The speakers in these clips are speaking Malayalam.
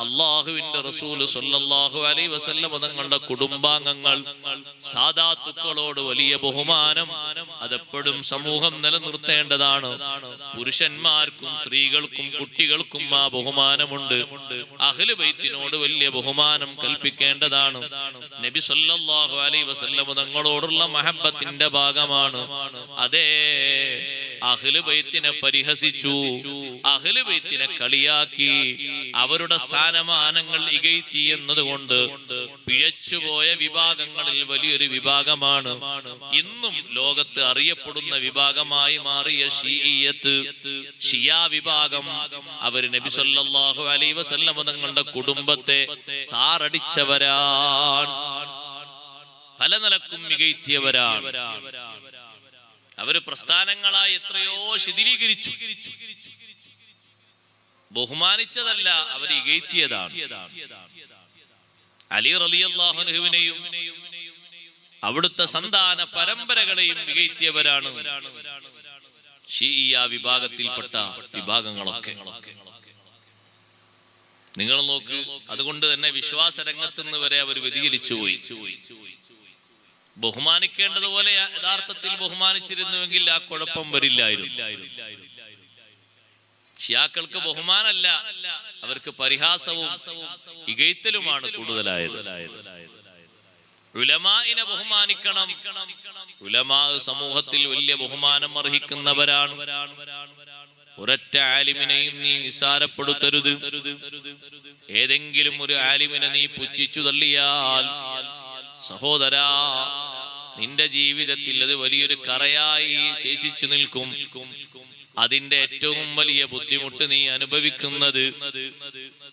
അള്ളാഹുവിന്റെ റസൂൽ സ്വല്ലല്ലാഹു അലൈഹി വസല്ലം തങ്ങളുടെ കുടുംബാംഗങ്ങൾ സാദാത്തുക്കളോട് വലിയ ബഹുമാനം അതെപ്പോഴും സമൂഹം നിലനിർത്തേണ്ടതാണ്. പുരുഷന്മാർക്കും സ്ത്രീകൾക്കും കുട്ടികൾക്കും ആ ബഹുമാനമുണ്ട്. അഹ്ലു ബൈത്തിനോട് വലിയ ബഹുമാനം കൽപ്പിക്കേണ്ടതാണ്. നബി സല്ലല്ലാഹു അലൈഹി വസല്ലം തങ്ങളോടുള്ള മഹബ്ബത്തിന്റെ ഭാഗമാണ്. അതേ, അഹ്ലു ബൈത്തിനെ പരിഹസിച്ചു, അഹ്ലു ബൈത്തിനെ കളിയാക്കി, അവരുടെ സ്ഥാനമാനങ്ങൾ ഇകഴ്ത്തി എന്നതുകൊണ്ട് പിഴച്ചുപോയ വിഭാഗങ്ങളിൽ വലിയൊരു വിഭാഗമാണ് ഇന്നും ലോകത്ത് അറിയപ്പെടുന്ന വിഭാഗമായി മാറിയ ഷിഈയത്ത്, ഷിയാ വിഭാഗം. അവർ നബി സല്ലല്ലാഹു അലൈഹി വസല്ലം തങ്ങളുടെ കുടുംബത്തെ താറടിച്ചവരാണ്, പല നിലക്കും മികഴ്ത്തിയവരാണ്. അവര് പ്രസ്ഥാനങ്ങളായി എത്രയോ ശിഥിലീകരിച്ചു. ബഹുമാനിച്ചതല്ല, അവർ ഇകഴ്ത്തിയതാണ്. അലി റളിയല്ലാഹു അൻഹുവിനെയും അവിടുത്തെ സന്താന പരമ്പരകളെയും മികഴ്ത്തിയവരാണ് ഷിഈയ വിഭാഗത്തിൽപ്പെട്ട വിഭാഗങ്ങളൊക്കെ. നിങ്ങൾ നോക്ക്, അതുകൊണ്ട് തന്നെ വിശ്വാസ രംഗത്ത് നിന്ന് വരെ അവർ വ്യതിചലിച്ചു പോയി. ബഹുമാനിക്കേണ്ടതുപോലെ യഥാർത്ഥത്തിൽ ബഹുമാനിച്ചിരുന്നുവെങ്കിൽ ആ കുഴപ്പം വരില്ലായിരുന്നു. ഷിയാക്കൾക്ക് ബഹുമാനല്ല, അവർക്ക് പരിഹാസവും ഇകഴ്ത്തലുമാണ് കൂടുതലായത്. ഉലമാഇനെ ബഹുമാനിക്കണം. ഉലമാ സമൂഹത്തിൽ വലിയ ബഹുമാനം അർഹിക്കുന്നവരാണ്. ഒരൊറ്റ ആലിമിനെയും നീ നിസാരപ്പെടുത്തരുത്. ഏതെങ്കിലും ഒരു ആലിമിനെ നീ പുച്ഛിച്ചു തള്ളിയാൽ സഹോദരാ, നിന്റെ ജീവിതത്തിൽ അത് വലിയൊരു കറയായി ശേഷിച്ചു നിൽക്കും. അതിന്റെ ഏറ്റവും വലിയ ബുദ്ധിമുട്ട് നീ അനുഭവിക്കുന്നത്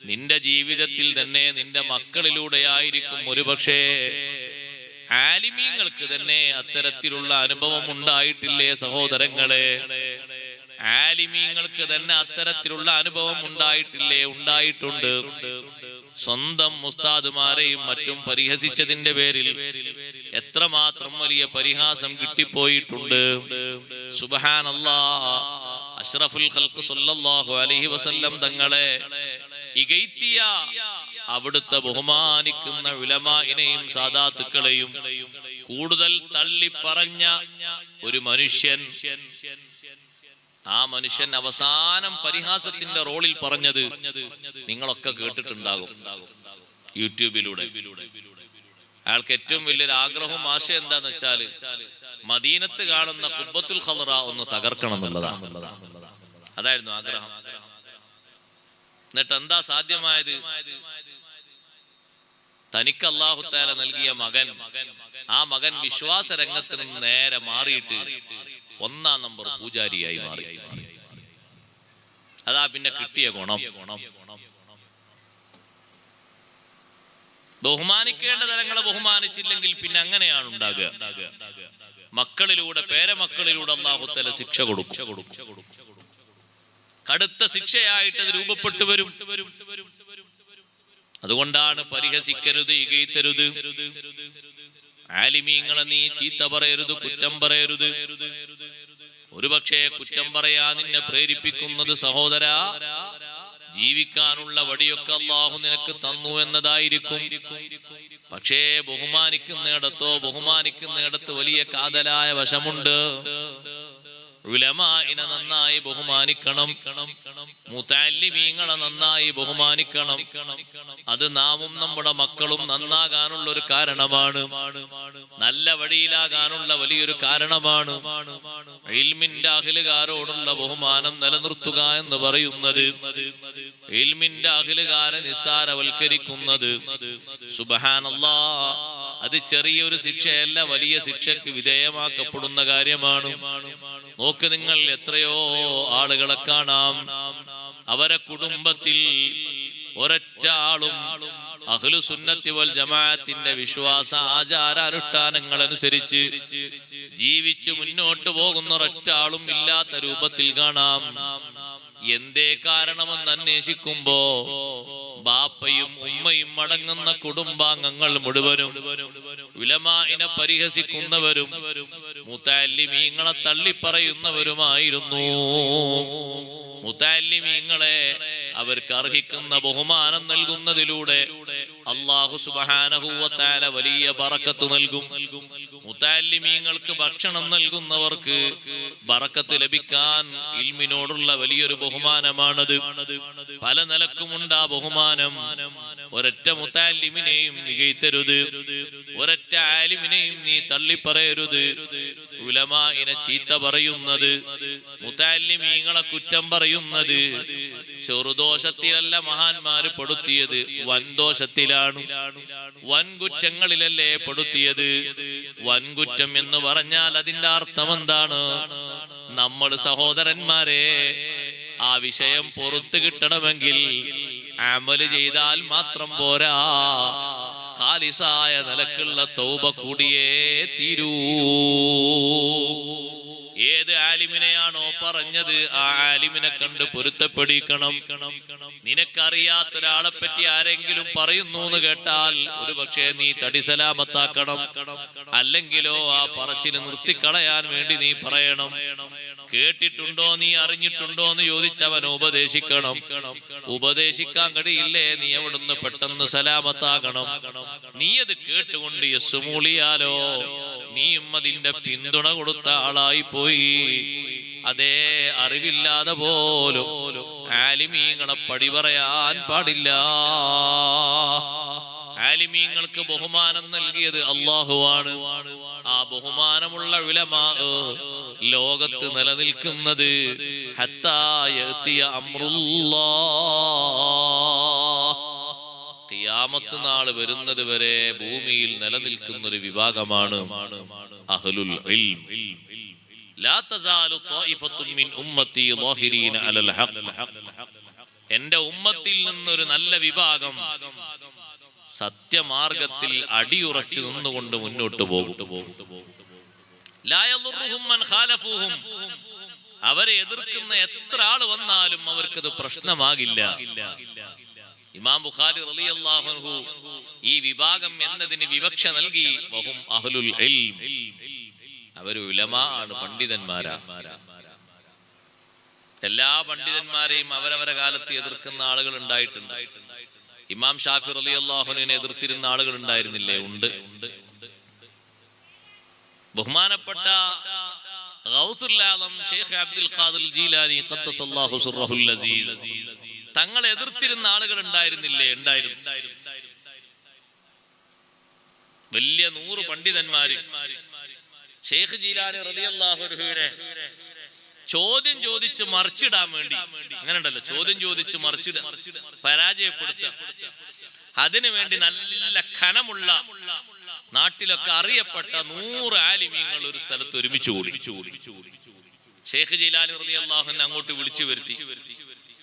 നിന്റെ ജീവിതത്തിൽ തന്നെ നിന്റെ മക്കളിലൂടെയായിരിക്കും. ഒരുപക്ഷേ ആലിമീങ്ങൾക്ക് തന്നെ അത്തരത്തിലുള്ള അനുഭവം ഉണ്ടായിട്ടില്ലേ സഹോദരങ്ങളെ? ആലിമീങ്ങൾക്ക് തന്നെ അത്തരത്തിലുള്ള അനുഭവം ഉണ്ടായിട്ടില്ലേ? ഉണ്ടായിട്ടുണ്ട്. സ്വന്തം ഉസ്താദുമാരെയും മറ്റും പരിഹസിച്ചതിന്റെ പേരിൽ എത്രമാത്രം വലിയ പരിഹാസം കിട്ടിപ്പോയിട്ടുണ്ട്. സുബ്ഹാനല്ലാഹ്, അഷ്റഫുൽ ഖൽഖ് സല്ലല്ലാഹു അലൈഹി വസല്ലം തങ്ങളെ ഇകഴ്ത്തിയ, അവിടുത്തെ ബഹുമാനിക്കുന്ന ഉലമാഇനെയും സാദാത്തുക്കളെയും കൂടുതൽ തള്ളി പറഞ്ഞ ഒരു മനുഷ്യൻ, ആ മനുഷ്യൻ അവസാനം പരിഹാസത്തിന്റെ റോളിൽ പറഞ്ഞത് നിങ്ങളൊക്കെ കേട്ടിട്ടുണ്ടാകും യൂട്യൂബിലൂടെ. അയാൾക്ക് ഏറ്റവും വലിയൊരു ആഗ്രഹവും ആശയം എന്താന്ന് വെച്ചാല് മദീനത്ത് കാണുന്ന ഖുബ്ബത്തുൽ ഖളറ ഒന്ന് തകർക്കണം എന്നുള്ളതാണ്. അതായിരുന്നു ആഗ്രഹം. എന്നിട്ട് എന്താ സാധ്യമായത്? തനിക്ക് അല്ലാഹു തആല നൽകിയ മകൻ, ആ മകൻ വിശ്വാസ രംഗത്ത് നിന്ന് നേരെ മാറിയിട്ട് 1-ാം നമ്പർ പൂജാരിയായി മാറി. അതാ പിന്നെ കിട്ടിയ ഗുണം. ബഹുമാനിക്കേണ്ട തലങ്ങളെ ബഹുമാനിച്ചില്ലെങ്കിൽ പിന്നെ അങ്ങനെയാണ് ഉണ്ടാകുക. മക്കളിലൂടെ, പേരമക്കളിലൂടെ അല്ലാഹു തആല ശിക്ഷ കൊടുക്കും. കടുത്ത ശിക്ഷയായിട്ട് അത് രൂപപ്പെട്ടു വരും. അതുകൊണ്ടാണ് പരിഹസിക്കരുത്, ഇകഴ്ത്തരുത്. ആലിമീങ്ങളെ നീ ചീത്ത പറയരുത്, കുറ്റം പറയരുത്. ഒരുപക്ഷെ കുറ്റം പറയാൻ നിന്നെ പ്രേരിപ്പിക്കുന്നത് സഹോദരാ, ജീവിക്കാനുള്ള വഴിയൊക്കെ അല്ലാഹു നിനക്ക് തന്നു എന്നതായിരിക്കും. പക്ഷേ ബഹുമാനിക്കുന്നിടത്ത് വലിയ കാതലായ വശമുണ്ട്. ഉലമാഇനെ നന്നായി ബഹുമാനിക്കണം, മുതഅല്ലിമീങ്ങളെ നന്നായി ബഹുമാനിക്കണം. അത് നാമും നമ്മുടെ മക്കളും നന്നാകാനുള്ള ഒരു കാരണമാണ്, നല്ല വഴിയിലാകാനുള്ള വലിയൊരു കാരണമാണ്. ഇൽമിന്റെ അഹ്ലുകാരോടുള്ള ബഹുമാനം നിലനിർത്തുക എന്ന് പറയുന്നത്, ഇൽമിന്റെ അഹ്ലുകാരെ നിസ്സാരവൽക്കരിക്കുന്നത്, സുബ്ഹാനല്ലാഹ്, അത് ചെറിയൊരു ശിക്ഷയല്ല, വലിയ ശിക്ഷയ്ക്ക് വിധേയമാക്കപ്പെടുന്ന കാര്യമാണ്. നോക്ക് നിങ്ങൾ, എത്രയോ ആളുകളെ കാണാം, അവരെ കുടുംബത്തിൽ ഒരൊറ്റ ആളും അഹ്ലു സുന്നത്തി വൽ ജമാഅത്തിന്റെ വിശ്വാസ ആചാര അനുഷ്ഠാനങ്ങൾ അനുസരിച്ച് ജീവിച്ചു മുന്നോട്ട് പോകുന്ന ഒരൊറ്റ ആളും ഇല്ലാത്ത രൂപത്തിൽ കാണാം. എന്തേ കാരണമെന്ന് അന്വേഷിക്കുമ്പോ ബാപ്പയും ഉമ്മയും അടങ്ങുന്ന കുടുംബാംഗങ്ങൾ മുഴുവനും ഉലമാഇനെ പരിഹസിക്കുന്നവരും മുതഅല്ലിമീങ്ങളെ തള്ളിപ്പറയുന്നവരുമായിരുന്നു. മുതഅല്ലിമീങ്ങളെ അവർക്ക് അർഹിക്കുന്ന ബഹുമാനം നൽകുന്നതിലൂടെ അല്ലാഹു സുബ്ഹാനഹു വ തആല വലിയ ബറക്കത്ത് നൽകും. മുതഅല്ലിമീങ്ങൾക്ക് ഭക്ഷണം നൽകുന്നവർക്ക് ബറക്കത്ത് ലഭിക്കാൻ ഇൽമിനോടുള്ള വലിയൊരു ബഹുമാനമാണത്. പല നിലക്കുമുണ്ട് ആ ബഹുമാനം. ഒരൊറ്റ മുതഅല്ലിമിനെയും മികയ്ത്തരുത്, ഒരൊറ്റ ആലിമിനെയും നീ തള്ളിപ്പറയരുത്. ഉലമാഇനെ ചീത്ത പറയുന്നത്, മുതഅല്ലിമീങ്ങളെ കുറ്റം പറയുന്നത് ചെറുദോഷത്തിലല്ല മഹാന്മാര് പെടുത്തിയത്, വൻദോഷത്തിലാണ്, വൻകുറ്റങ്ങളിലല്ലേ പെടുത്തിയത്. വൻകുറ്റം എന്ന് പറഞ്ഞാൽ അതിന്റെ അർത്ഥം എന്താണ്? നമ്മൾ സഹോദരന്മാരെ ആ വിഷയം പുറത്തു കിട്ടണമെങ്കിൽ അമല് ചെയ്താൽ മാത്രം പോരാ, ഖാലിസായ നിലക്കുള്ള തൗബ കൂടിയേ തീരൂ. ഏത് ആലിമിനെയാണോ പറഞ്ഞത് ആ ആലിമിനെ കണ്ട് പൊരുത്തപ്പെടിക്കണം. നിനക്കറിയാത്തൊരാളെ പറ്റി ആരെങ്കിലും പറയുന്നു എന്ന് കേട്ടാൽ ഒരു പക്ഷേ നീ തടി സലാമത്താക്കണം, അല്ലെങ്കിലോ ആ പറച്ചിന് നിർത്തിക്കളയാൻ വേണ്ടി നീ പറയണം. കേട്ടിട്ടുണ്ടോ, നീ അറിഞ്ഞിട്ടുണ്ടോ എന്ന് ചോദിച്ചവനെ ഉപദേശിക്കണം. ഉപദേശിക്കാൻ കഴിയില്ലേ, നീ അവിടുന്ന് പെട്ടെന്ന് സലാമത്താകണം. നീ അത് കേട്ടുകൊണ്ട് യസ്സുമൂളിയാലോ നീയും അതിന്റെ പിന്തുണ കൊടുത്ത ആളായി പോയി. അതേ, അറിവില്ലാതെ പോലും ആലിമീങ്ങളെ പടി പറയാൻ പാടില്ല. ആലിമീങ്ങൾക്ക് ബഹുമാനം നൽകിയത് അല്ലാഹുവാണ്. ആ ബഹുമാനമുള്ള ഉലമാ ലോകത്ത് നിലനിൽക്കുന്നത് ഹത്താ യഅതിയ അംറുല്ലാഹ്, ഖിയാമത്ത് നാൾ വരുന്നത് വരെ ഭൂമിയിൽ നിലനിൽക്കുന്ന ഒരു വിഭാഗമാണ് അഹ്ലുൽ ഇൽം. ലാ തസാലു ത്വായിഫത്തുൻ മിൻ ഉമ്മത്തി ളാഹിരീന അലൽ ഹഖ്, എന്റെ ഉമ്മത്തിൽ നിന്നൊരു നല്ല വിഭാഗം സത്യമാർഗത്തിൽ അടിയുറച്ചു നിന്നുകൊണ്ട് മുന്നോട്ട് പോകും. ലാ യദുർറുഹും മൻ ഖാലഫൂഹും, അവരെ എതിർക്കുന്ന എത്ര ആള് വന്നാലും അവർക്കത് പ്രശ്നമാകില്ല. ഇമാം ബുഖാരി റളിയല്ലാഹു അൻഹു ഈ വിഭാഗം എന്നതിന് വിവക്ഷ നൽകി. വഹും അഹ്ലുൽ ഇൽം, അവർ ഉലമാ ആണ്, പണ്ഡിതന്മാരാ. എല്ലാ പണ്ഡിതന്മാരെയും അവരവരെ കാലത്ത് എതിർക്കുന്ന ആളുകൾ ഉണ്ടായിട്ടുണ്ട്. ഇമാം ഷാഫി റളിയല്ലാഹു അൻഹുവിനെ എതിർത്തിരുന്ന ആളുകൾ ഉണ്ടായിരുന്നില്ലേ? ഉണ്ട്. ബഹുമാനപ്പെട്ട ഗൗസുൽ ആലം ശൈഖ് അബ്ദുൽ ഖാദിർ ജീലാനി ഖദ്ദസല്ലാഹു സിർറഹുൽ അസീസ് തങ്ങളെ എതിർത്തിരുന്ന ആളുകൾ ഉണ്ടായിരുന്നില്ലേ? ഉണ്ടായിരുന്നു. വലിയ 100 പണ്ഡിതന്മാര് ശൈഖ് ജീലാനി റളിയല്ലാഹു അൻഹുവിനെ ചോദ്യം ചോദിച്ച് മറിച്ചിടാൻ വേണ്ടി, അങ്ങനെ ഉണ്ടല്ലോ, ചോദ്യം ചോദിച്ച് മറിച്ചിട, പരാജയപ്പെടുത്തുക, അതിനു വേണ്ടി നല്ല ഖനമുള്ള നാട്ടിലൊക്കെ അറിയപ്പെട്ട 100 ആലിമീങ്ങൾ ഒരു സ്ഥലത്ത് ഒരുമിച്ച് കൂടി. ശൈഖ് ജീലാനി റളിയല്ലാഹു അൻഹു അങ്ങോട്ട് വിളിച്ചു വരുത്തി,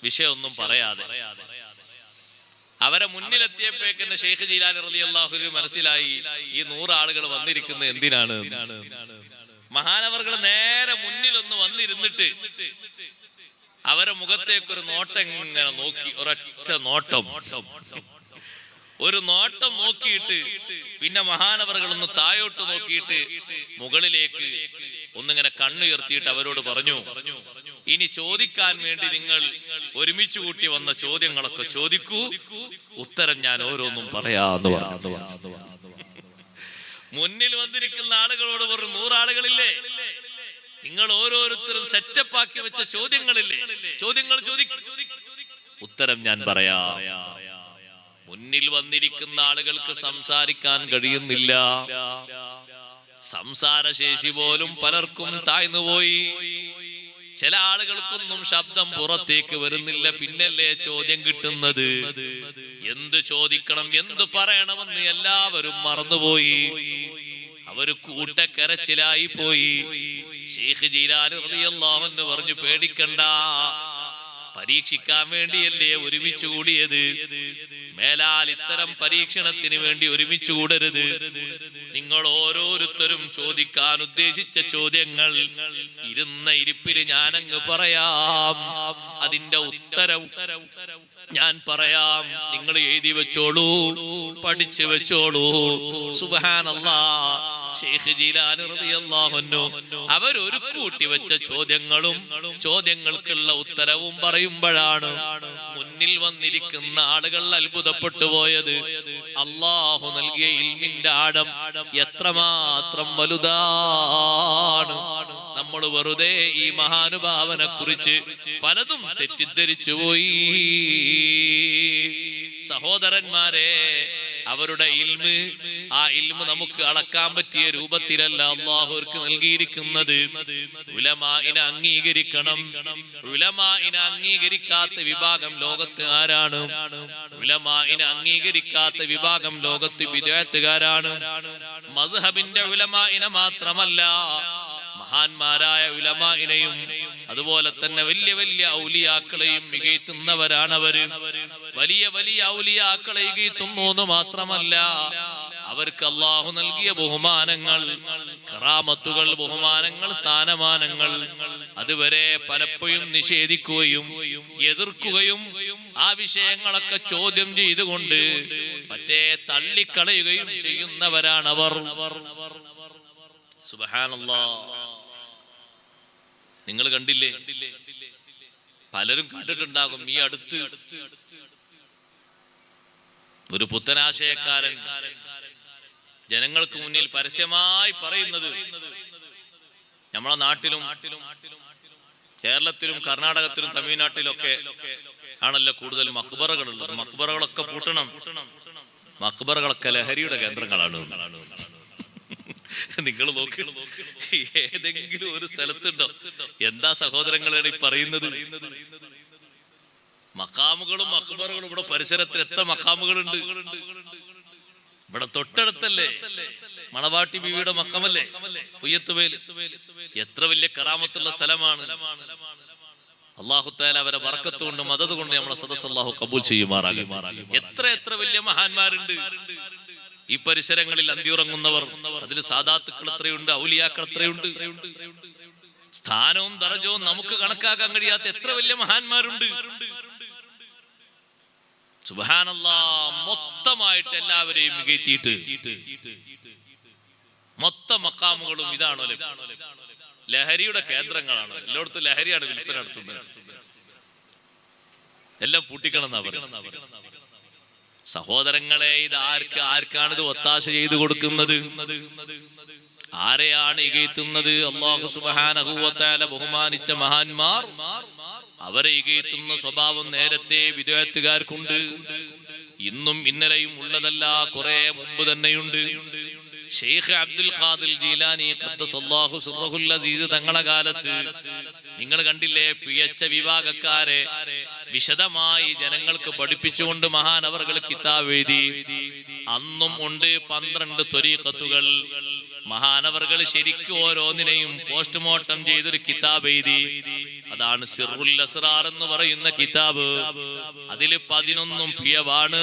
വിഷയമൊന്നും പറയാതെ. അവരെ മുന്നിലെത്തിയപ്പോഴേക്ക് ശൈഖ് ജീലാനി റളിയല്ലാഹു അൻഹു മനസ്സിലായി ഈ 100 ആളുകൾ വന്നിരിക്കുന്നത് എന്തിനാണ്. മഹാനവർകൾ നേരെ മുന്നിലൊന്ന് വന്നിരുന്നിട്ട് അവരെ മുഖത്തേക്കൊരു നോട്ടം ഇങ്ങനെ നോക്കി, ഒരൊറ്റ നോട്ടം, ഒരു നോട്ടം നോക്കിയിട്ട് പിന്നെ മഹാനവർകളൊന്ന് താഴോട്ട് നോക്കിയിട്ട് മുകളിലേക്ക് ഒന്നിങ്ങനെ കണ്ണുയർത്തിയിട്ട് അവരോട് പറഞ്ഞു, ഇനി ചോദിക്കാൻ വേണ്ടി നിങ്ങൾ ഒരുമിച്ച് കൂട്ടി വന്ന ചോദ്യങ്ങളൊക്കെ ചോദിക്കൂ, ഉത്തരം ഞാൻ ഓരോന്നും പറയാന്ന് പറഞ്ഞു. മുന്നിൽ വന്നിരിക്കുന്ന ആളുകളോട് പറഞ്ഞു, 100 ആളുകളില്ലേ, നിങ്ങൾ ഓരോരുത്തരും സെറ്റപ്പ് ആക്കി വെച്ച ചോദ്യങ്ങളില്ലേ, ചോദ്യങ്ങൾ ചോദിക്കും, ഉത്തരം ഞാൻ പറയാം. മുന്നിൽ വന്നിരിക്കുന്ന ആളുകൾക്ക് സംസാരിക്കാൻ കഴിയുന്നില്ല. സംസാരശേഷി പോലും പലർക്കും താഴ്ന്നുപോയി. ചില ആളുകൾക്കൊന്നും ശബ്ദം പുറത്തേക്ക് വരുന്നില്ല. പിന്നല്ലേ ചോദ്യം കിട്ടുന്നത്. എന്ത് ചോദിക്കണം, എന്ത് പറയണമെന്ന് എല്ലാവരും മറന്നുപോയി. അവര് കൂട്ടക്കരച്ചിലായി പോയി. ശൈഖ് ജീലാനി റളിയല്ലാഹു അൻഹു പറഞ്ഞു, പേടിക്കണ്ട, പരീക്ഷിക്കാൻ വേണ്ടിയല്ലേ ഒരുമിച്ച് കൂടിയത്. മേലാൽ ഇത്തരം പരീക്ഷണത്തിന് വേണ്ടി ഒരുമിച്ച് കൂടരുത്. നിങ്ങൾ ഓരോരുത്തരും ചോദിക്കാൻ ഉദ്ദേശിച്ച ചോദ്യങ്ങൾ ഇരുന്ന ഇരിപ്പിൽ ഞാനങ്ങ് പറയാം. അതിന്റെ ഉത്തരം ഞാൻ പറയാം, നിങ്ങൾ എഴുതി വെച്ചോളൂ, പഠിച്ചു വെച്ചോളൂ. സുബ്ഹാനല്ലാഹ്. ശൈഖ് ജീലാനി റളിയല്ലാഹു അൻഹു അവരൊരു കൂട്ടി വെച്ച ചോദ്യങ്ങളും ചോദ്യങ്ങൾക്കുള്ള ഉത്തരവും പറയുമ്പോഴാണ് മുന്നിൽ വന്നിരിക്കുന്ന ആളുകൾ അത്ഭുതപ്പെട്ടു പോയത്. അല്ലാഹു നൽകിയ ഇൽമിന്റെ ആഴം എത്രമാത്രം വലുതാണ്. നമ്മൾ വെറുതെ ഈ മഹാനുഭാവനെ കുറിച്ച് പലതും തെറ്റിദ്ധരിച്ചു പോയി. സഹോദരന്മാരെ, അവരുടെ ഇൽമ്, ആ ഇൽമ് നമുക്ക് അളക്കാൻ പറ്റിയ രൂപത്തിലല്ല അല്ലാഹുവിற்கு നൽകിയിരിക്കുന്നത്. ഉലമാഇനെ അംഗീകരിക്കണം. ഉലമാഇനെ അംഗീകരിക്കാത്ത വിഭാഗം ലോകത്ത് ആരാണ്? ഉലമാഇനെ അംഗീകരിക്കാത്ത വിഭാഗം ലോകത്ത് ബിദ്അത്തുകാരാണ്. മദ്ഹബിന്റെ ഉലമാഇനെ മാത്രമല്ല, മഹാന്മാരായ ഉലമാഇനെയും അതുപോലെ തന്നെ വലിയ വലിയ ഔലിയാക്കളെയും മികയ്ത്തുന്നവരാണവര്. വലിയ വലിയ ഔലിയാക്കളെ ഇകയ്ത്തുന്നു എന്ന് മാത്രമല്ല, അവർക്ക് അല്ലാഹു നൽകിയ ബഹുമാനങ്ങൾ, കറാമത്തുകൾ, ബഹുമാനങ്ങൾ, സ്ഥാനമാനങ്ങൾ അതുവരെ പലപ്പോഴും നിഷേധിക്കുകയും എതിർക്കുകയും ആ വിഷയങ്ങളൊക്കെ ചോദ്യം ചെയ്തുകൊണ്ട് മറ്റേ തള്ളിക്കളയുകയും ചെയ്യുന്നവരാണവർ. സുബ്ഹാനല്ലാഹ്. നിങ്ങൾ കണ്ടില്ലേ, പലരും കണ്ടിട്ടുണ്ടാകും, ഈ അടുത്ത് ഒരു പുത്തനാശയക്കാരൻ ജനങ്ങൾക്ക് മുന്നിൽ പരസ്യമായി പറയുന്നത്, നമ്മളെ നാട്ടിലും കേരളത്തിലും കർണാടകത്തിലും തമിഴ്നാട്ടിലൊക്കെ ആണല്ലോ കൂടുതൽ മഖ്ബറകളുള്ളത്. മഖ്ബറകളൊക്കെ പൂട്ടണം, മഖ്ബറകളൊക്കെ ലഹരിയുടെ കേന്ദ്രങ്ങളാണ്. നിങ്ങൾ നോക്കി, ഏതെങ്കിലും ഒരു സ്ഥലത്തുണ്ടോ? എന്താ സഹോദരങ്ങളാണ് ഈ പറയുന്നത്? മഖാമുകളും മഖ്ബറകളും ഇവിടെ പരിസരത്തിൽ എത്ര മഖാമുകളുണ്ട്? ഇവിടെ തൊട്ടടുത്തല്ലേ മണവാട്ടി ബീവിയുടെ മഖമല്ലേ പുയ്യത്തുവേൽ. എത്ര വലിയ കറാമത്തുള്ള സ്ഥലമാണ്. അല്ലാഹു തആല അവരെ ബർക്കത്ത് കൊണ്ട് മദദ് കൊണ്ട് നമ്മളെ സദസ്സ് അല്ലാഹു ഖബൂൽ ചെയ്യുമാറാകട്ടെ. എത്ര എത്ര വലിയ മഹാന്മാരുണ്ട് ഈ പരിസരങ്ങളിൽ അന്തിയുറങ്ങുന്നവർ. അതിൽ സാദാത്തുക്കൾ എത്രയുണ്ട്, ഔലിയാക്കൾ എത്രയുണ്ട്. സ്ഥാനവും ദറജവും നമുക്ക് കണക്കാക്കാൻ കഴിയാത്ത എത്ര വലിയ മഹാന്മാരുണ്ട്. സുബ്ഹാനല്ലാഹ്. മൊത്തമായിട്ട് എല്ലാവരെയും മികയ്ത്തിയിട്ട് മൊത്തം മക്കാമുകളും ഇതാണോ ലഹരിയുടെ കേന്ദ്രങ്ങളാണ്. എല്ലായിടത്തും ലഹരിയാണ് വിൽപ്പന നടത്തുന്നത്. എല്ലാം പൂട്ടിക്കണം എന്നാ പറയുന്നത്. സഹോദരങ്ങളെ, ഇത് ആർക്കാണ് ഇത് ഒത്താശ ചെയ്തു കൊടുക്കുന്നത്? ആരെയാണ് ഇകയ്ത്തുന്നത്? അല്ലാഹു സുബ്ഹാനഹു വ തആല ബഹുമാനിച്ച മഹാന്മാർ, അവരെ ഇകയ്ത്തുന്ന സ്വഭാവം നേരത്തെ വിദ്യാർത്ഥികാർക്കുണ്ട്. ഇന്നും ഇന്നലെയും ഉള്ളതല്ല, കുറെ മുമ്പ് തന്നെയുണ്ട്. ഷെയ്ഖ് അബ്ദുൽ ഖാദിർ ജീലാനി ഖദ്ദസല്ലാഹു സിർറഹുൽ അസീസ് തങ്ങളെ കാലത്ത് നിങ്ങൾ കണ്ടില്ലേ, പിഴച്ച വിഭാഗക്കാരെ വിശദമായി ജനങ്ങൾക്ക് പഠിപ്പിച്ചുകൊണ്ട് മഹാനവർകൾ കിതാബ് എഴുതി. അന്നും ഉണ്ട് 12 ത്വരീഖത്തുകൾ. മഹാനവർകൾ ശരിക്കും ഓരോന്നിനെയും പോസ്റ്റ്മോർട്ടം ചെയ്തൊരു കിതാബ് എഴുതി. അതാണ് സിർറുൽ അസ്റാർ എന്ന് പറയുന്ന കിതാബ്. അതിൽ 11 പിഴവാണ്,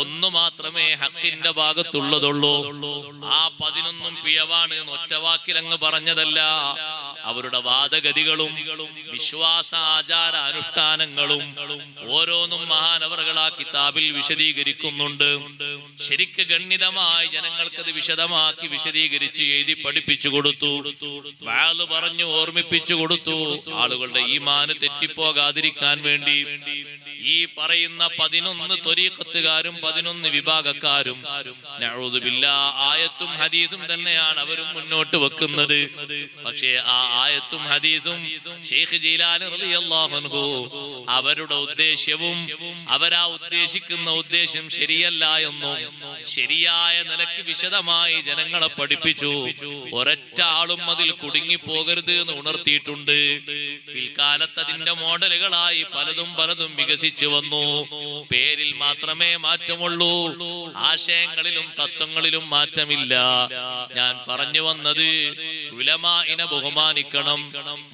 1 മാത്രമേ ഹക്കിന്റെ ഭാഗത്തുള്ളതുള്ളൂ. ആ 11 പിഴവാണ്. ഒറ്റ വാക്കിൽ അങ്ങ് പറഞ്ഞതല്ല. അവരുടെ വാദഗതികളും വിശ്വാസ ആചാര അനുഷ്ഠാനങ്ങളും ഓരോന്നും മഹാനവർകൾ ആ കിതാബിൽ വിശദീകരിക്കുന്നുണ്ട്. ശരിക്ക് ഗണ്യതമായി ജനങ്ങൾക്കത് വിശദമാക്കി വിശദീകരിച്ച് എഴുതി പഠിപ്പിച്ചു കൊടുത്തു. വാള് പറഞ്ഞു ഓർമ്മിപ്പിച്ചു കൊടുത്തു. ആളുകളുടെ ഈമാന് തെറ്റിപ്പോകാതിരിക്കാൻ വേണ്ടി ഈ പറയുന്ന 11 ത്വരീഖത്തുകാരും 11 വിഭാഗക്കാരും നഊദു ബില്ലാഹ് ആയത്തും ഹദീസും തന്നെയാണ് അവരും മുന്നോട്ട് വെക്കുന്നത്. പക്ഷേ ആ ആയത്തും ഹദീസും ശൈഖ് ജീലാനി റളിയല്ലാഹു അൻഹു അവരുടെ ഉദ്ദേശ്യവും അവരാ ഉദ്ദേശിക്കുന്ന ഉദ്ദേശം ശരിയല്ല എന്നും ശരിയായ നിലയ്ക്ക് വിശദമായി ജനങ്ങളെ പഠിപ്പിച്ചു. ഒരൊറ്റ ആളും അതിൽ കുടുങ്ങി പോകരുത് എന്ന് ഉണർത്തിയിട്ടുണ്ട്. പിൽക്കാലത്ത് അതിന്റെ മോഡലുകളായി പലതും പലതും വികസിച്ചു വന്നു. പേരിൽ മാത്രമേ മാറ്റമുള്ളൂ, ആശയങ്ങളിലും തത്വങ്ങളിലും മാറ്റമില്ല. ഞാൻ പറഞ്ഞു വന്നത്, ഉലമാഇനെ ബഹുമാനിക്കണം,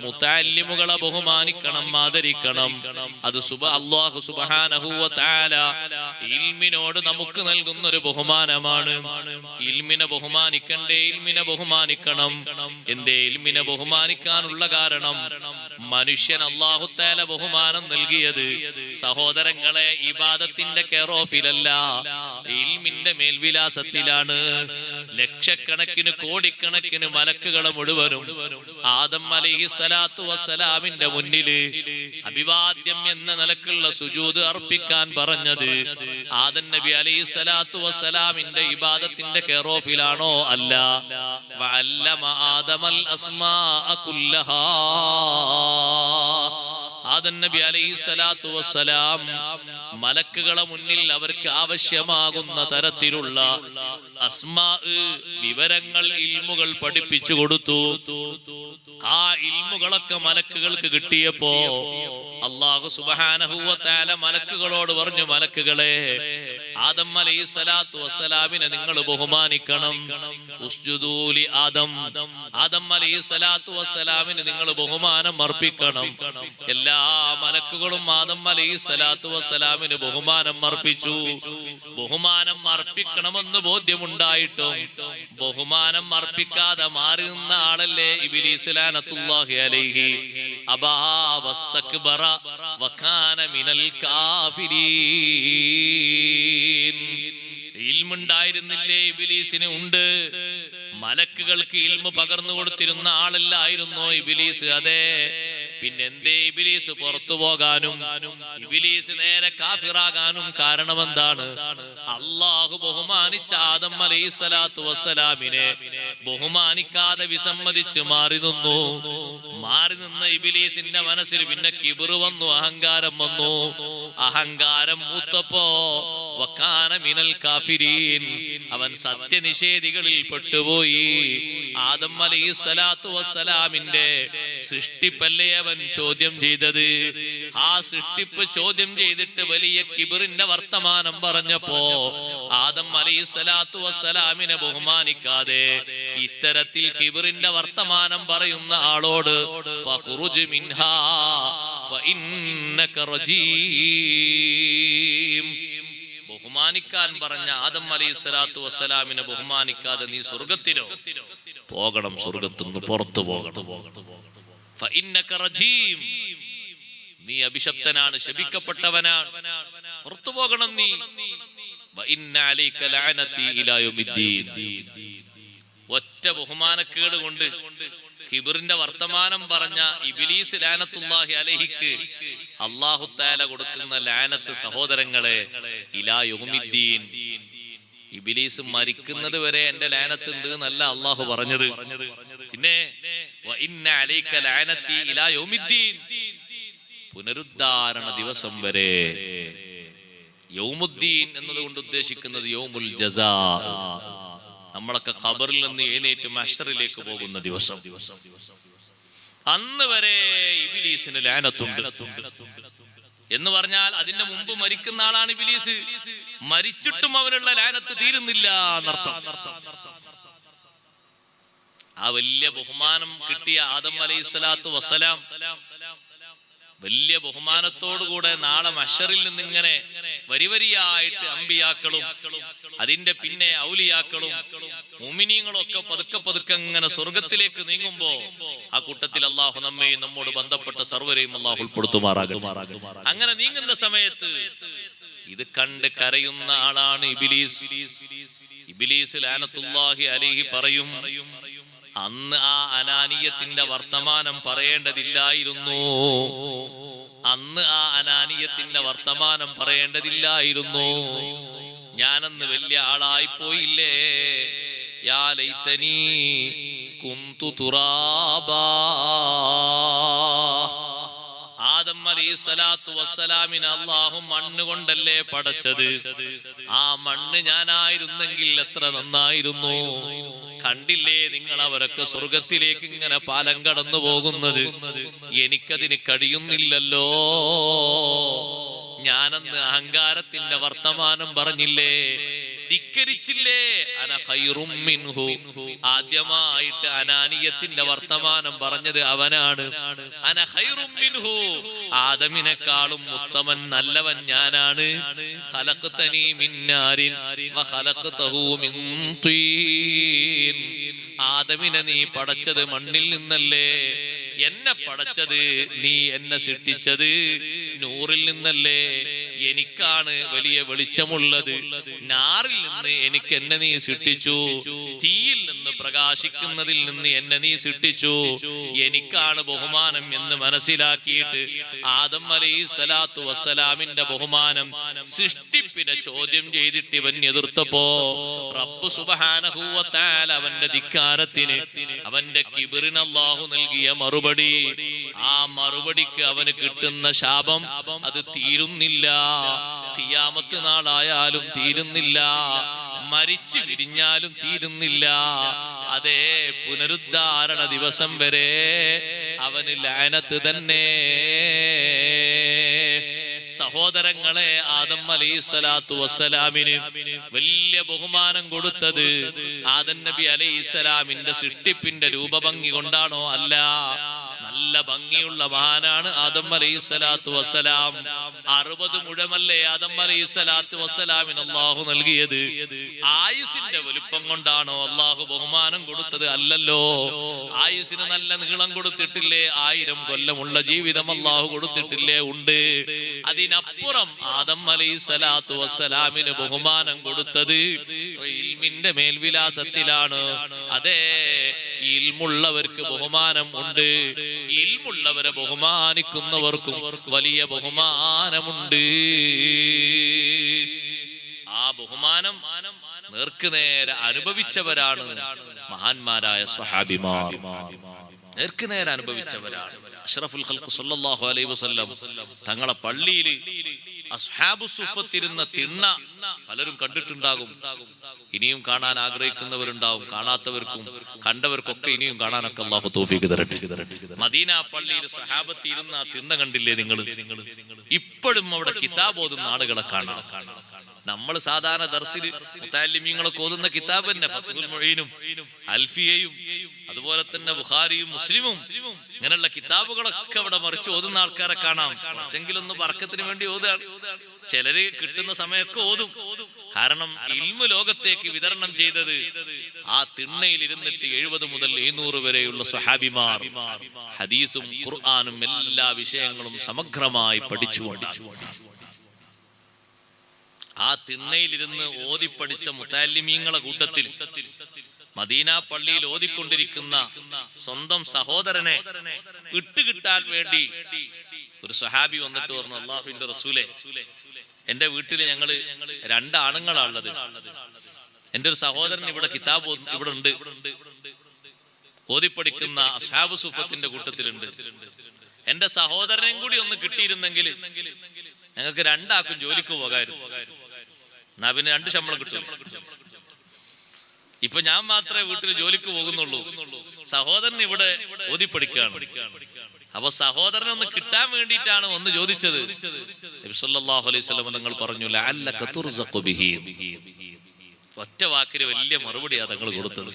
മുതഅല്ലിമുകളെ ബഹുമാനിക്കണം, ആദരിക്കണം. അത് അല്ലാഹു സുബ്ഹാനഹു വ തആല ഇൽമിനോട് നമുക്ക് നൽകുന്ന ഒരു ബഹുമാനമാണ്. ഇൽമിനെ ബഹുമാനിക്കണ്ടേ, ഇൽമിനെ ബഹുമാനിക്കണം. എന്തേ ഇൽമിനെ ബഹുമാനിക്കാനുള്ള കാരണം? മനുഷ്യൻ അല്ലാഹു തആല ബഹുമാനം നൽകിയത് സഹോദരങ്ങളെ ഇബാദത്തിന്റെ കെയർ ഓഫിലല്ല, ഇൽമിന്റെ മേൽവിലാസത്തിലാണ്. ലക്ഷക്കണക്കിന് കോടിക്കണക്കിന് മലക്കുകളെ മുഴുവനും ആദം അലൈഹിസ്സലാത്തു വസ്സലാമിന്റെ മുന്നില് അഭിവാദ്യം എന്ന നിലക്കുള്ള സുജൂദ് അർപ്പിക്കാൻ പറഞ്ഞത് ആദം നബി അലൈഹിസ്സലാത്തു വസ്സലാമിന്റെ ഇബാദത്തിന്റെ കെയർ ഓഫിലാണോ? അല്ല. വഅല്ലമ ആദമൽ അസ്മാഅ കുല്ലഹാ. ആദം നബി അലൈഹിസ്സലാത്തു വസ്സലാം മലക്കുകളെ മുന്നിൽ അവർക്ക് ആവശ്യമാകുന്ന തരത്തിലുള്ള അസ്മാ വിവരങ്ങൾ, ഇൽമുകൾ പഠിപ്പിച്ചു കൊടുത്തു. ആ ഇൽമുകളൊക്കെ മലക്കുകൾക്ക് കിട്ടിയപ്പോ അല്ലാഹു സുബ്ഹാനഹു വ തആല മലക്കുകളോട് പറഞ്ഞു, മലക്കുകളെ, ആദം അലൈഹിസ്സലാത്തു വസ്സലാമിനെ നിങ്ങൾ ബഹുമാനിക്കണം. ഉസ്ജുദൂ ലി ആദം. ആദം അലൈഹിസ്സലാത്തു വസ്സലാമിന് നിങ്ങൾ ബഹുമാനം അർപ്പിക്കണം. എല്ലാ മലക്കുകളും ആദം അലൈഹിസ്സലാത്തു വസ്സലാമിന് ബഹുമാനം അർപ്പിച്ചു. ബഹുമാനം അർപ്പിക്കണമെന്ന് ബോധ്യമുണ്ടായിട്ടും ബഹുമാനം അർപ്പിക്കാതെ മാറി നിന്ന ആളല്ലേ ഇബ്ലീസ് ലഅനത്തുല്ലാഹി അലൈഹി. അബാ വസ്തക്ബറ വകാന മിനൽ കാഫിരീൻ. ഇൽമുണ്ടായിരുന്നില്ലേ ഇബ്ലീസിന്? ഉണ്ട്. മലക്കുകൾക്ക് ഇൽമു പകർന്നു കൊടുത്തിരുന്ന ആളല്ലായിരുന്നോ ഇബ്ലീസ്? അതെ. പിന്നെന്തേ ഇബ്ലീസ് പുറത്തു പോകാനും ഇബ്ലീസ് നേരെ കാഫിറാകാനും കാരണം എന്താണ്? അല്ലാഹു ബഹുമാനിച്ച ആദം അലൈഹിസ്സലാത്തു വസ്സലാമിനെ ബഹുമാനിക്കാതെ വിസമ്മതിച്ച് മാറി നിന്നു. മാറി നിന്ന ഇബ്ലീസിന്റെ മനസ്സിൽ പിന്നെ കിബ്റ് വന്നു, അഹങ്കാരം വന്നു. അഹങ്കാരം മൂത്തപ്പോ വകാന മിനൽ കാഫിരീൻ, അവൻ സത്യനിഷേധികളിൽ പെട്ടുപോയി. ആദം അലൈഹിസ്സലാത്തു വസ്സലാമിന്റെ സൃഷ്ടിപ്പല്ലേ അവൻ ചോദ്യം ചെയ്തത്. ആ സൃഷ്ടിപ്പ് ചോദ്യം ചെയ്തിട്ട് വലിയ കിബ്റിന്റെ വർത്തമാനം പറഞ്ഞപ്പോ ആദം അലൈഹിസ്സലാത്തു വസ്സലാമിനെ ബഹുമാനിക്കാതെ ഇത്തരത്തിൽ കിബ്റിന്റെ വർത്തമാനം പറയുന്ന ആളോട് ഫഖ്റുജ് മിൻഹാ ഫഇന്നക റജീം, ബഹുമാനിക്കാൻ പറഞ്ഞ ആദം അലൈഹിസ്സലാത്തു വസ്സലാമിനെ ബഹുമാനിക്കാതെ നീ സ്വർഗത്തിലോ പോകണം, സ്വർഗത്തുനിന്ന് പുറത്തു പോകണം. ഫഇന്നക റജീം, നീ അഭിശപ്തനാണ്, ശപിക്കപ്പെട്ടവനാണ്, പുറത്തു പോകണം നീ. വഇന്ന അലൈക ലഅനതി ഇലാ യൗമിദ്ദീൻ. ഒറ്റ ബഹുമാനക്കേട് കൊണ്ട് കിബ്റിന്റെ വർത്തമാനം പറഞ്ഞ ഇബ്ലീസ് ലഅനത്തുല്ലാഹി അലൈഹിക്ക് അല്ലാഹു തആല കൊടുക്കുന്ന ലഅനത്ത് സഹോദരങ്ങളെ ഇലാ യൗമിദ്ദീൻ. ഇബ്ലീസ് മരിക്കുന്നത് വരെ എന്റെ ലഅനത്ത് ഉണ്ട് എന്നല്ല അല്ലാഹു പറഞ്ഞത്. പിന്നെ വഇന്ന അലൈക ലഅനതി ഇലാ യൗമിദ്ദീൻ, പുനരുദ്ധാരണ ദിവസം വരെ. യൗമുദ്ദീൻ എന്നതുകൊണ്ട് ഉദ്ദേശിക്കുന്നത് യൗമുൽ ജസാ, നമ്മളൊക്കെ ഖബറിൽ നിന്ന് എഴുന്നേറ്റ് മഹ്ശറിലേക്ക് പോകുന്ന ദിവസം. അന്ന് വരെ ഇബ്ലീസിന് ലഅനത്തുണ്ട് എന്ന് പറഞ്ഞാൽ അതിന്റെ മുമ്പ് മരിക്കുന്ന ആളാണ് ഇബ്ലീസ്. മരിച്ചിട്ടും അവനുള്ള ലഅനത്ത് തീരുന്നില്ല എന്നർത്ഥം. ആ വലിയ ബഹുമാനം കിട്ടിയ ആദം അലൈഹിസ്സലാത്തു വസ്സലാം വലിയ ബഹുമാനത്തോടുകൂടെ നാളെ മഹ്ശറിൽ നിന്നിങ്ങനെ വരിവരിയായിട്ട് അമ്പിയാക്കളും അതിന്റെ പിന്നെ ഔലിയാക്കളും മുഅ്മിനീങ്ങളും ഒക്കെ പതുക്കെ പതുക്കെ ഇങ്ങനെ സ്വർഗത്തിലേക്ക് നീങ്ങുമ്പോ ആ കൂട്ടത്തിൽ അല്ലാഹു നമ്മെയും നമ്മോട് ബന്ധപ്പെട്ട സർവരെയും അല്ലാഹു ഉൾപ്പെടുത്തുമാറാകട്ടെ. അങ്ങനെ നീങ്ങുന്ന സമയത്ത് ഇത് കണ്ട് കരയുന്ന ആളാണ് ഇബ്ലീസ്. ഇബ്ലീസ് ലഅനത്തുല്ലാഹി അലൈഹി പറയും, അന്ന് ആ അനാനിയത്തിന്റെ വർത്തമാനം പറയേണ്ടതില്ലായിരുന്നു. അന്ന് ആ അനാനിയത്തിന്റെ വർത്തമാനം പറയേണ്ടതില്ലായിരുന്നു. ഞാനന്ന് വലിയ ആളായി പോയില്ലേ. യാ ലൈതനീ കുന്തു തുറാബാ. ആദം അലൈഹിസ്സലാത്തു വസ്സലാമിനെ അല്ലാഹു മണ്ണ് കൊണ്ടല്ലേ പടച്ചത്. ആ മണ്ണ് ഞാനായിരുന്നെങ്കിൽ എത്ര നന്നായിരുന്നു. കണ്ടില്ലേ നിങ്ങൾ അവരൊക്കെ സ്വർഗത്തിലേക്ക് ഇങ്ങനെ പാലം കടന്നു പോകുന്നത്, എനിക്കതിന് കഴിയുന്നില്ലല്ലോ. ഞാനന്ന് അഹങ്കാരത്തിന്റെ വർത്തമാനം പറഞ്ഞില്ലേ. ധിക്കരിച്ചില്ലേ? അന ഖൈറും മിൻഹു. ആദ്യമായിട്ട് അനാനിയത്തിന്റെ വർത്തമാനം പറഞ്ഞത് അവനാണ്. അന ഖൈറും മിൻഹു, ആദമിനെക്കാളും ഉത്തമൻ നല്ലവൻ ഞാനാണ്. ഖലഖ്തനി മിൻ നാരിൻ വ ഖലഖ്തഹു മിൻ തീൻ. ആദമിനെ നീ പടച്ചത് മണ്ണിൽ നിന്നല്ലേ, എന്നെ പടച്ചത്, നീ എന്നെ സൃഷ്ടിച്ചത് നൂറിൽ നിന്നല്ലേ. എനിക്കാണ് വലിയ വെളിച്ചമുള്ളത്. നാറിൽ നിന്ന് എനിക്ക് എന്നെ നീ സൃഷ്ടിച്ചു, തീയിൽ നിന്ന് പ്രകാശിക്കുന്നതിൽ നിന്ന് എന്നെ നീ സൃഷ്ടിച്ചു. എനിക്കാണ് ബഹുമാനം എന്ന് മനസ്സിലാക്കിയിട്ട് ആദം അലൈഹിസ്സലാത്തു വസ്സലാമിന്റെ ബഹുമാനം സൃഷ്ടിപ്പിനെ ചോദ്യം ചെയ്തിട്ട് ഇവൻ എതിർത്തപ്പോ റബ്ബ് സുബ്ഹാനഹു വ തആല അവന്റെ ധിക്കാരത്തിന്, അവന്റെ കിബ്റിന് അല്ലാഹു നൽകിയ മറുപടി, ആ മറുപടിക്ക് അവന് കിട്ടുന്ന ശാപം അത് തീരുന്നില്ല. ഖിയാമത്ത് നാളായാലും തീരുന്നില്ല, മരിച്ചു വിരിഞ്ഞാലും തീരുന്നില്ല. അതേ പുനരുദ്ധാരണ ദിവസം വരെ അവന് ലഅനത്ത് തന്നെ. സഹോദരങ്ങളെ, ആദം അലൈഹിസ്സലാത്തു വസ്സലാമിന് വലിയ ബഹുമാനം കൊടുത്തത് ആദം നബി അലൈഹിസ്സലാമിന്റെ സൃഷ്ടിപ്പിന്റെ രൂപഭംഗി കൊണ്ടാണോ? അല്ല. നല്ല ഭംഗിയുള്ള മഹാനാണ് ആദം അലൈഹിസ്സലാത്തു വസ്സലാം. 60 മുഴമല്ലേ ആദം അലൈഹിസ്സലാത്തു വസ്സലാമിന് അല്ലാഹു നൽകിയത്? ആയുസിന്റെ വലുപ്പം കൊണ്ടാണോ അല്ലാഹു ബഹുമാനം കൊടുത്തത്? അല്ലല്ലോ. ആയുസിന് നല്ല നീളം കൊടുത്തിട്ടില്ലേ? 1000 കൊല്ലമുള്ള ജീവിതം അല്ലാഹു കൊടുത്തിട്ടില്ലേ? ഉണ്ട്. അതിനപ്പുറം ആദം അലൈഹിസ്സലാത്തു വസ്സലാമിന് ബഹുമാനം കൊടുത്തത് ഇൽമിന്റെ മേൽവിലാസത്തിലാണ്. അതേ, ഇൽമുള്ളവർക്ക് ബഹുമാനം ഉണ്ട്. ഇൽമുള്ളവരെ ബഹുമാനിക്കുന്നവർക്കും വലിയ ബഹുമാനമുണ്ട്. ആ ബഹുമാനം നേർക്കുനേരെ അനുഭവിച്ചവരാണ് മഹാന്മാരായ സ്വഹാബിമാർ. നേർക്കുനേരെ അനുഭവിച്ചവരാണ്. അഷ്റഫുൽ ഖൽഖ് സല്ലല്ലാഹു അലൈഹി വസല്ലം തങ്ങളെ പള്ളിയിൽ അസ്ഹാബു സുഫത്തിരുന്ന തിണ്ണ പലരും കണ്ടിട്ടുണ്ടാകും. ഇനിയും കാണാൻ ആഗ്രഹിക്കുന്നവരുണ്ടാവും. കാണാത്തവർക്കും കണ്ടവർക്കൊക്കെ ഇനിയും കാണാനൊക്കെ അല്ലാഹു തൗഫീഖ് തരട്ടെ. മദീന പള്ളിയിൽ സ്വഹാബത്ത് ഇരുന്ന ആ തിണ്ണ കണ്ടില്ലേ നിങ്ങൾ? ഇപ്പോഴും അവിടെ കിതാബ് ഓതുന്ന ആളുകളെ കാണാം. നമ്മൾ സാധാരണ ദർസിൽ മുതഅല്ലിമീങ്ങളൊക്കെ ഓതുന്ന കിതാബ് തന്നെ ഫത്ഹുൽ മുഈനും അൽഫിയയും അതുപോലെ തന്നെ ബുഖാരിയും മുസ്ലിമും ഇങ്ങനെയുള്ള കിതാബുകളൊക്കെ അവിടെ മറിച്ച് ഓതുന്ന ആൾക്കാരെ കാണാം. കുറച്ചെങ്കിലും ഒന്ന് ബർക്കത്തിന് വേണ്ടി ഓതുകയാണ്. ചിലര് കിട്ടുന്ന സമയമൊക്കെ ഓതും. കാരണം ഇൽമു ലോകത്തേക്ക് വിതരണം ചെയ്തത് ആ തിണ്ണയിൽ ഇരുന്നിട്ട് 70 മുതൽ 700 വരെയുള്ള സ്വഹാബിമാർ ഹദീസും ഖുർആനും എല്ലാ വിഷയങ്ങളും സമഗ്രമായി പഠിച്ചുകൊണ്ട് ആ തിണ്ണയിലിരുന്ന് ഓതിപ്പടിച്ച മുതഅല്ലിമീങ്ങളെ കൂട്ടത്തിൽ മദീന പള്ളിയിൽ ഓതിക്കൊണ്ടിരിക്കുന്ന സ്വന്തം സഹോദരനെ വിട്ടുകിട്ടാൻ വേണ്ടി ഒരു സ്വഹാബി വന്നിട്ട് പറഞ്ഞു, അല്ലാഹുവിന്റെ റസൂലേ, എന്റെ വീട്ടിൽ ഞങ്ങള് 2 ആണുങ്ങളാണുള്ളത്. എന്റെ ഒരു സഹോദരൻ ഇവിടെ കിതാബ് ഇവിടെ ഉണ്ട്, ഓതിപ്പടിക്കുന്ന അസ്ഹാബു സുഫത്തിന്റെ കൂട്ടത്തിലുണ്ട്. എന്റെ സഹോദരനെയും കൂടി ഒന്ന് കിട്ടിയിരുന്നെങ്കിൽ ഞങ്ങൾക്ക് 2 ആൾക്കും ജോലിക്ക് പോകായിരുന്നു. എന്നാ പിന്നെ 2 ശമ്പളം കിട്ടും. ഇപ്പൊ ഞാൻ മാത്രമേ വീട്ടിൽ ജോലിക്ക് പോകുന്നുള്ളൂ, സഹോദരൻ ഇവിടെ ഓതിപ്പടിക്കുകയാണ്. അപ്പൊ സഹോദരനെ ഒന്ന് കിട്ടാൻ വേണ്ടിയിട്ടാണ് ഒന്ന് ചോദിച്ചത്. നബി സല്ലല്ലാഹു അലൈഹി വസല്ലം തങ്ങൾ പറഞ്ഞു, ലഅല്ലക തുർസഖു ബിഹി. ഒറ്റ വാക്കിന് വലിയ മറുപടിയാണ് തങ്ങൾ കൊടുത്തത്.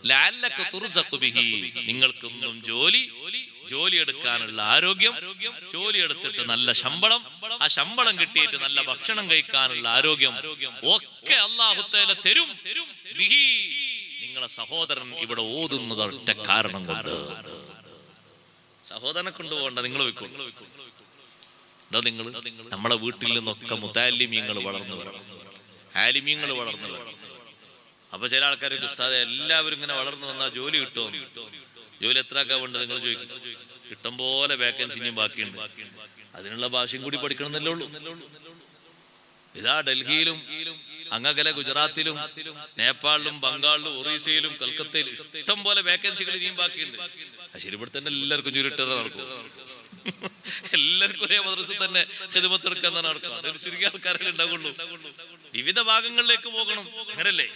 ലഅല്ലക തുർസഖു ബിഹി, നിങ്ങൾക്കൊന്നും ജോലി എടുക്കാനുള്ള ആരോഗ്യം, ജോലി എടുത്തിട്ട് നല്ല ശമ്പളം, ആ ശമ്പളം കിട്ടിയിട്ട് നല്ല ഭക്ഷണം കഴിക്കാനുള്ള ആരോഗ്യം ഒക്കെ അല്ലാഹു തആല തരും. ബിഹി, നിങ്ങളെ സഹോദരൻ ഇവിടെ ഓതുന്നത് ഒറ്റ കാരണം കൊണ്ട്. സഹോദരനെ കൊണ്ടുപോകണ്ട, നിങ്ങൾ വെക്കും. നിങ്ങൾ നമ്മളെ വീട്ടിൽ നിന്നൊക്കെ മുതഅല്ലിമീങ്ങൾ വളർന്നു വരണം, ആലിമീങ്ങൾ വളർന്നു വരണം. അപ്പൊ ചില ആൾക്കാർക്ക് ഉസ്താദേ എല്ലാവരും ഇങ്ങനെ വളർന്നു വന്നാൽ ജോലി കിട്ടുമോ? ജോലി എത്ര ആക്കാൻ വേണ്ടത് നിങ്ങൾ ചോദിക്കും. ഇഷ്ടം പോലെ വേക്കൻസി ഇനിയും ബാക്കിയുണ്ട്. അതിനുള്ള ഭാഷയും കൂടി പഠിക്കണമെന്നല്ലേ ഉള്ളൂ. ഇതാ ഡൽഹിയിലും അങ്ങകലെ ഗുജറാത്തിലും നേപ്പാളിലും ബംഗാളിലും ഒറീസയിലും കൽക്കത്തയിലും ഇഷ്ടം പോലെ വേക്കൻസികൾ ഇനിയും ബാക്കിയുണ്ട്. ശരി, ഇവിടെ തന്നെ എല്ലാവർക്കും ജോലി ഇട്ടേ നടക്കും. എല്ലാവർക്കും ഒരേ മദ്രസയിൽ തന്നെ ഖിദ്മത്ത് എടുക്കാൻ നടക്കും. അതൊരു ചുരുങ്ങിയ ആൾക്കാരല്ലേ ഉണ്ടാകുള്ളൂ. വിവിധ ഭാഗങ്ങളിലേക്ക് പോകണം, അങ്ങനല്ലേ?